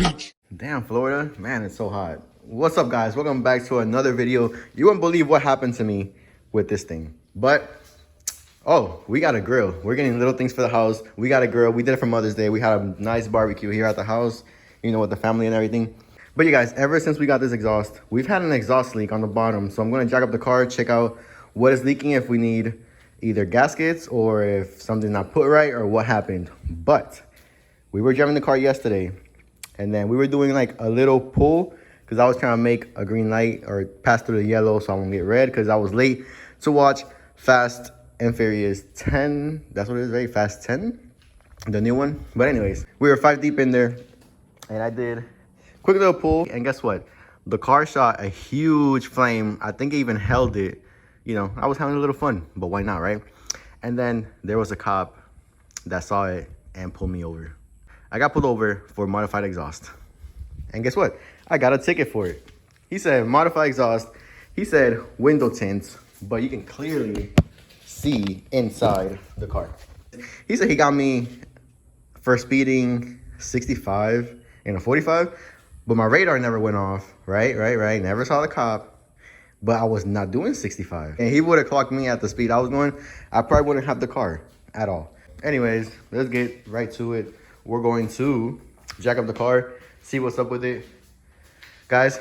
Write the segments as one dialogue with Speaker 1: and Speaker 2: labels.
Speaker 1: beach.
Speaker 2: Damn, Florida, man, it's so hot. What's up, guys? Welcome back to another video. You won't believe what happened to me with this thing. But, oh, we got a grill. We're getting little things for the house. We got a grill. We did it for Mother's Day. We had a nice barbecue here at the house, you know, with the family and everything. But you guys, ever since we got this exhaust, we've had an exhaust leak on the bottom. So I'm going to jack up the car, check out what is leaking, if we need either gaskets or if something's not put right or what happened. But we were driving the car yesterday, and then we were doing like a little pull because I was trying to make a green light or pass through the yellow so I won't get red, because I was late to watch Fast and Furious 10. That's what it is, very Fast 10, the new one. But anyways, we were 5 deep in there, and I did quick little pull, and guess what? The car shot a huge flame. I think it even held it. You know, I was having a little fun, but why not, right? And then there was a cop that saw it and pulled me over. I got pulled over for modified exhaust. And guess what? I got a ticket for it. He said modified exhaust. He said window tints, but you can clearly see inside the car. He said he got me for speeding 65 in a 45, but my radar never went off, right? Never saw the cop. But I was not doing 65. And he would have clocked me at the speed I was going. I probably wouldn't have the car at all. Anyways, let's get right to it. We're going to jack up the car, see what's up with it. Guys,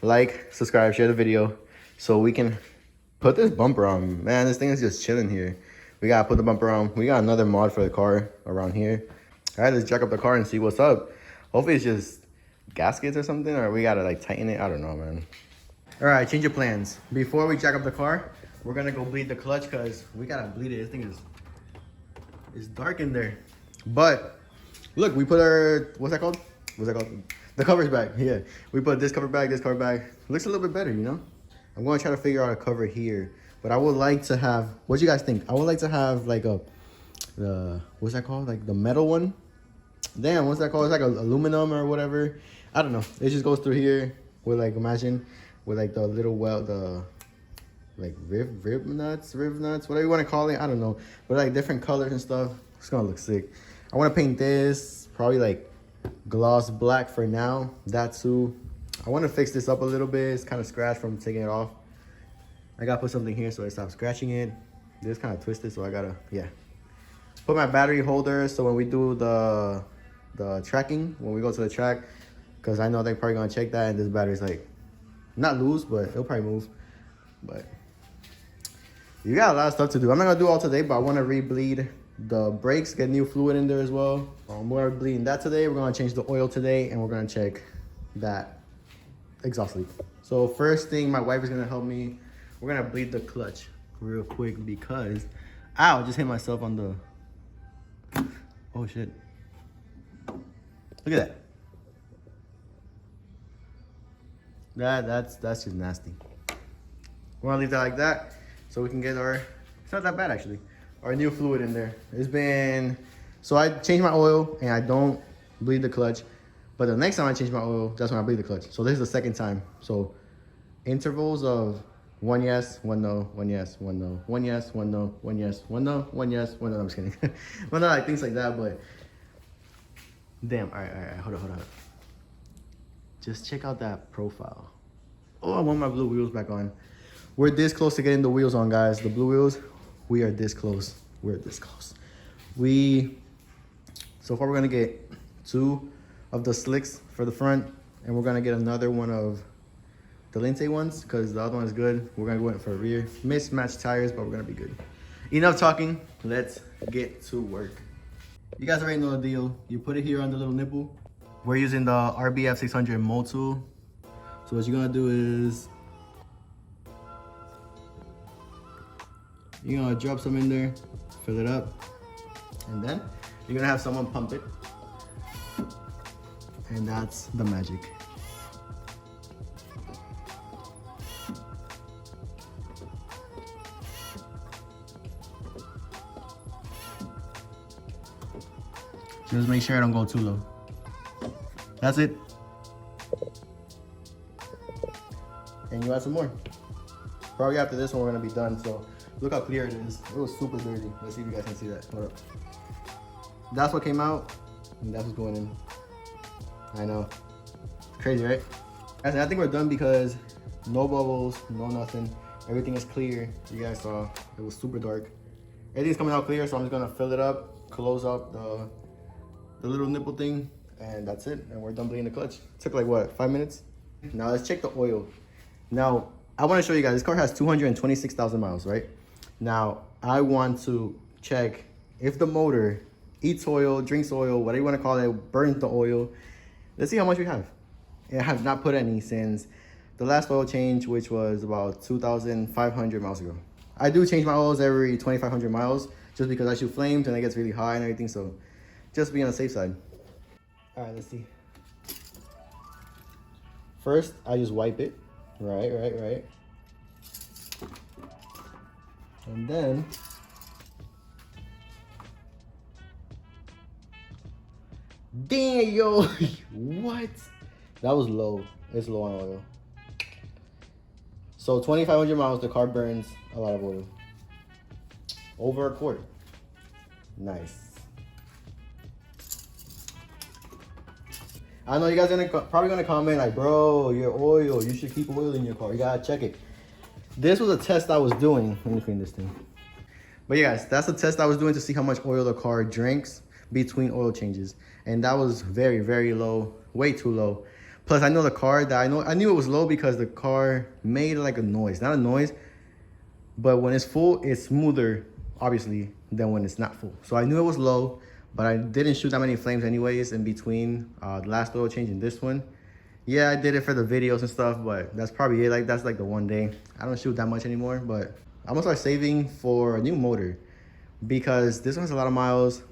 Speaker 2: like, subscribe, share the video so we can put this bumper on. Man, this thing is just chilling here. We gotta put the bumper on. We got another mod for the car around here. All right, let's jack up the car and see what's up. Hopefully it's just gaskets or something, or we gotta like tighten it. I don't know, man. All right, change of plans. Before we jack up the car, we're gonna go bleed the clutch because we gotta bleed it. This thing is dark in there. But look, we put our, what's that called? The covers back. Yeah, we put this cover back, this cover back. Looks a little bit better, you know? I'm gonna try to figure out a cover here, but I would like to have, what do you guys think? I would like to have like what's that called? Like the metal one? Damn, what's that called? It's like aluminum or whatever. I don't know. It just goes through here with like, imagine, with like the little the like rib nuts, whatever you want to call it. I don't know, but like different colors and stuff. It's gonna look sick. I want to paint this probably like gloss black for now. That too. I want to fix this up a little bit. It's kind of scratched from taking it off. I gotta put something here so I stop scratching it. This kind of twisted, so I gotta, yeah, put my battery holder so when we do the tracking, when we go to the track, because I know they're probably gonna check that, and this battery's like not loose, but it'll probably move. But you got a lot of stuff to do. I'm not gonna do all today, but I want to re-bleed the brakes, get new fluid in there as well. We're bleeding that today. We're gonna change the oil today, and we're gonna check that exhaust leak. So first thing, my wife is gonna help me. We're gonna bleed the clutch real quick because, ow, just hit myself on the, oh shit. Look at that. That's just nasty. We're gonna leave that like that so we can get our, it's not that bad actually, our new fluid in there. It's been, so I changed my oil and I don't bleed the clutch, but the next time I change my oil, that's when I bleed the clutch. So this is the second time. So intervals of 1 yes, 1 no, 1 yes, 1 no, 1 yes, 1 no, 1 yes, 1 no, 1 yes, 1 no. I'm just kidding. Well, not like things like that, but damn. All right, hold on. Just check out that profile. Oh, I want my blue wheels back on. We're this close to getting the wheels on, guys. The blue wheels, we are this close. We're this close. So far we're gonna get 2 of the slicks for the front, and we're gonna get another one of the Lindsay ones because the other one is good. We're gonna go in for a rear. Mismatched tires, but we're gonna be good. Enough talking, let's get to work. You guys already know the deal. You put it here on the little nipple. We're using the RBF 600 mold tool. So what you're gonna do is you're gonna drop some in there, fill it up, and then you're gonna have someone pump it. And that's the magic. Just make sure I don't go too low. That's it. And you add some more. Probably after this one, we're gonna be done. So look how clear it is. It was super dirty. Let's see if you guys can see that. Hold up. That's what came out, and that's what's going in. I know. Crazy, right? Guys, I think we're done because no bubbles, no nothing. Everything is clear. You guys saw it was super dark. Everything's coming out clear, so I'm just gonna fill it up, close up the little nipple thing, and that's it. And we're done bleeding the clutch. Took like what, 5 minutes? Now let's check the oil. Now I want to show you guys. This car has 226,000 miles, right? Now I want to check if the motor eats oil, drinks oil, whatever you want to call it, burns the oil. Let's see how much we have. I have not put any since the last oil change, which was about 2,500 miles ago. I do change my oils every 2,500 miles just because I shoot flames and it gets really high and everything. So just be on the safe side. All right, let's see. First, I just wipe it. Right. And then damn, yo, what? That was low. It's low on oil. So 2,500 miles, the car burns a lot of oil. Over a quart. Nice. I know you guys are probably gonna comment like, bro, your oil, you should keep oil in your car. You gotta check it. This was a test I was doing. Let me clean this thing. But yeah, guys, that's a test I was doing to see how much oil the car drinks between oil changes. And that was very, very low, way too low. Plus, I know the car that I knew it was low because the car made like a noise. Not a noise, but when it's full, it's smoother, obviously, than when it's not full. So I knew it was low, but I didn't shoot that many flames anyways in between the last oil change and this one. Yeah, I did it for the videos and stuff, but that's probably it. Like, that's like the one day. I don't shoot that much anymore, but I'm gonna start saving for a new motor because this one has a lot of miles.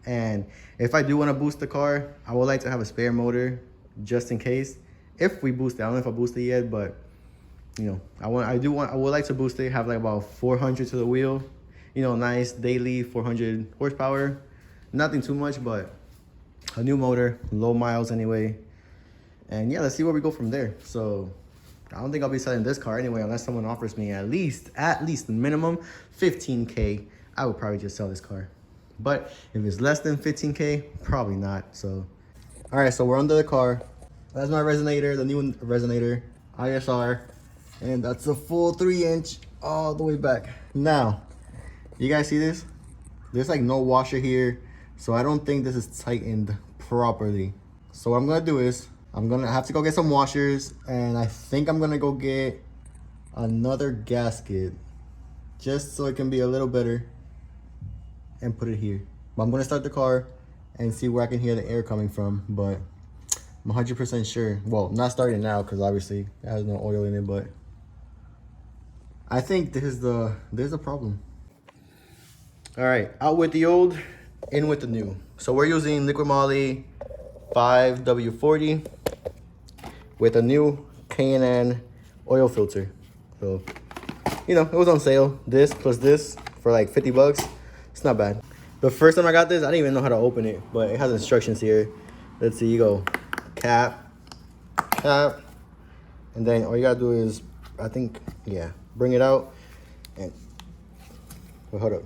Speaker 2: And if I do want to boost the car, I would like to have a spare motor just in case. If we boost it, I don't know if I boosted it yet, but you know, I would like to boost it, have like about 400 to the wheel. You know, nice daily 400 horsepower. Nothing too much, but a new motor, low miles anyway. And yeah, let's see where we go from there. So I don't think I'll be selling this car anyway, unless someone offers me at least minimum 15K. I would probably just sell this car. But if it's less than 15K, probably not. So, all right, so we're under the car. That's my resonator, the new resonator, ISR. And that's a full 3-inch all the way back. Now, you guys see this? There's like no washer here. So I don't think this is tightened properly. So what I'm gonna do is, I'm gonna have to go get some washers. And I think I'm gonna go get another gasket just so it can be a little better and put it here. But I'm gonna start the car and see where I can hear the air coming from. But I'm 100% sure. Well, not starting now because obviously it has no oil in it, but I think there's a problem. All right, out with the old, in with the new. So we're using Liquid Moly 5W40 with a new K&N oil filter. So, you know, it was on sale. This plus this for like 50 bucks. It's not bad. The first time I got this, I didn't even know how to open it, but it has instructions here. Let's see, you go cap, and then all you gotta do is, I think, yeah, bring it out and, well, hold up.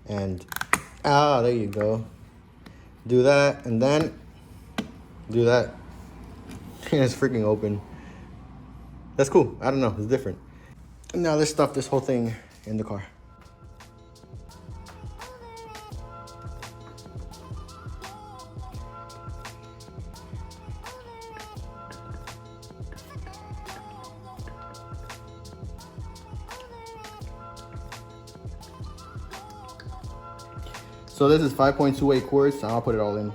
Speaker 2: And, there you go. Do that, and then do that. And it's freaking open. That's cool. I don't know, it's different. Now let's stuff this whole thing in the car. So this is 5.28 quarts, and I'll put it all in.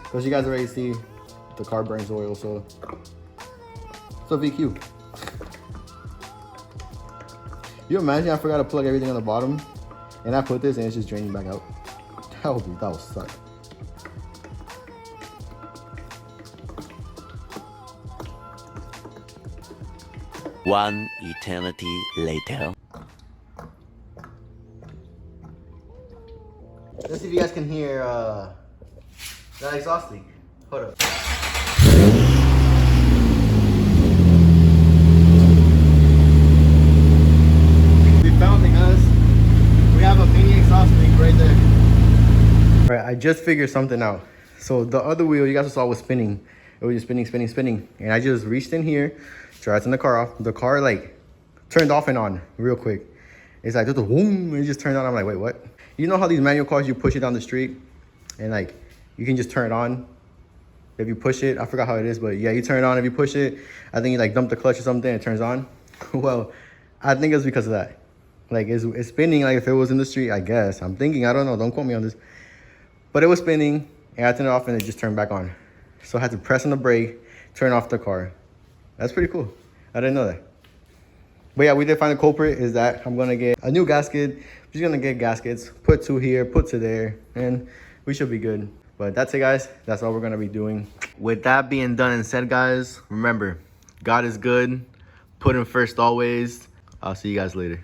Speaker 2: Because you guys already see the car burns oil, so it's a VQ. You imagine I forgot to plug everything on the bottom, and I put this and it's just draining back out. That would suck.
Speaker 1: One eternity later.
Speaker 2: Let's see if you guys can hear that exhaust leak. Hold up. We found it, guys. We have a mini exhaust leak right there. All right, I just figured something out. So the other wheel you guys saw was spinning. It was just spinning. And I just reached in here, tried to turn the car off. The car like turned off and on real quick. It's like just a boom, it just turned on. I'm like, wait, what? You know how these manual cars, you push it down the street and like you can just turn it on if you push it. I forgot how it is, but yeah, you turn it on if you push it. I think you like dump the clutch or something, it turns on. Well, I think it's because of that. Like it's spinning like if it was in the street, I guess. I'm thinking, I don't know, don't quote me on this. But it was spinning and I turned it off and it just turned back on. So I had to press on the brake, turn off the car. That's pretty cool. I didn't know that. But yeah, we did find the culprit is that I'm gonna get a new gasket. I'm just gonna get gaskets, put 2 here, put 2 there, and we should be good. But that's it, guys. That's all we're gonna be doing. With that being done and said, guys, remember, God is good. Put him first always. I'll see you guys later.